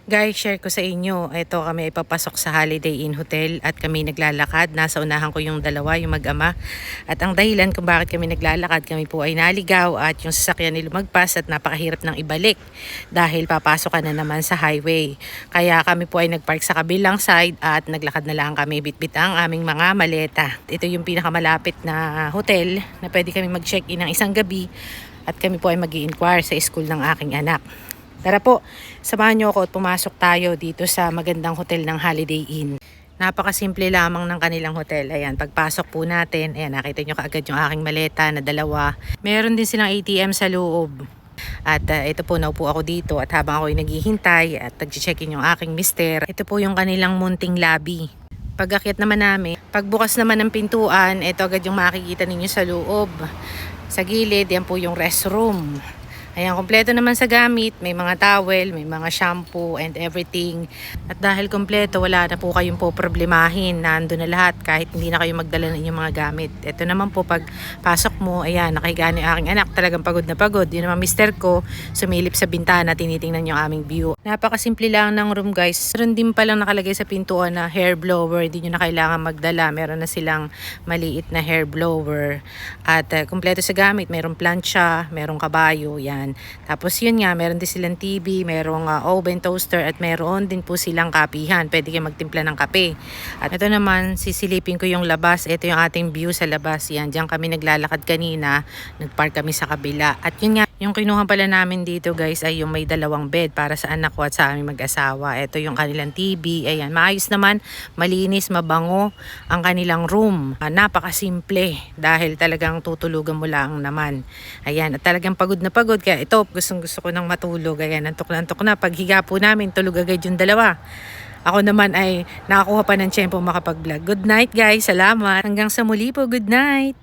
Guys, share ko sa inyo. Ito kami ay papasok sa Holiday Inn Hotel at kami naglalakad. Nasa unahan ko yung dalawa, yung mag-ama. At ang dahilan kung bakit kami naglalakad, kami po ay naligaw at yung sasakyan ni lumagpas at napakahirap ng ibalik dahil papasok ka na naman sa highway. Kaya kami po ay nagpark sa kabilang side at naglakad na lang kami bitbit ang aming mga maleta. Ito yung pinakamalapit na hotel na pwede kami mag-check-in ng isang gabi at kami po ay mag-i-inquire sa school ng aking anak. Tara po, samahan niyo ako at pumasok tayo dito sa magandang hotel ng Holiday Inn. Napakasimple lamang ng kanilang hotel. Ayan, pagpasok po natin, ayan, nakita niyo kaagad yung aking maleta na dalawa. Meron din silang ATM sa loob. At ito po, naupo ako dito at habang ako ay naghihintay at nag-check-in yung aking mister, ito po yung kanilang munting lobby. Pag-akyat naman namin, pagbukas naman ng pintuan, ito agad yung makikita ninyo sa loob. Sa gilid, yan po yung restroom. Ayan, kompleto naman sa gamit. May mga towel, may mga shampoo and everything. At dahil kompleto, wala na po kayong po problemahin. Nandun na lahat kahit hindi na kayo magdala ng inyong mga gamit. Ito naman po pag pasok mo, ayan, nakahiga na yung aking anak. Talagang pagod na pagod. Yun naman mister ko, sumilip sa bintana, tinitingnan yung aming view. Napakasimple lang ng room guys. Meron din palang nakalagay sa pintuan na hair blower. Hindi nyo na kailangan magdala. Meron na silang maliit na hair blower. At kompleto sa gamit. Merong plancha, merong kabayo, yan. Tapos yun nga, meron din silang TV, merong oven, toaster at meron din po silang kapihan. Pwede kayo magtimpla ng kape. At ito naman, sisilipin ko yung labas. Ito yung ating view sa labas. Yan, diyan kami naglalakad kanina. Nagpark kami sa kabila. At yun nga, yung kinuha pala namin dito guys ay yung may dalawang bed para sa anak ko at sa aming mag-asawa. Ito yung kanilang TV. Ayan, maayos naman, malinis, mabango ang kanilang room. Napakasimple dahil talagang tutulugan mo lang naman. Ayan, at talagang pagod na pagod. Kaya ito, gusto ko nang matulog. Ayan, antok na. Paghiga po namin, tulog agad yung dalawa. Ako naman ay nakakuha pa ng tiyempo makapag-vlog. Good night guys, salamat. Hanggang sa muli po, good night.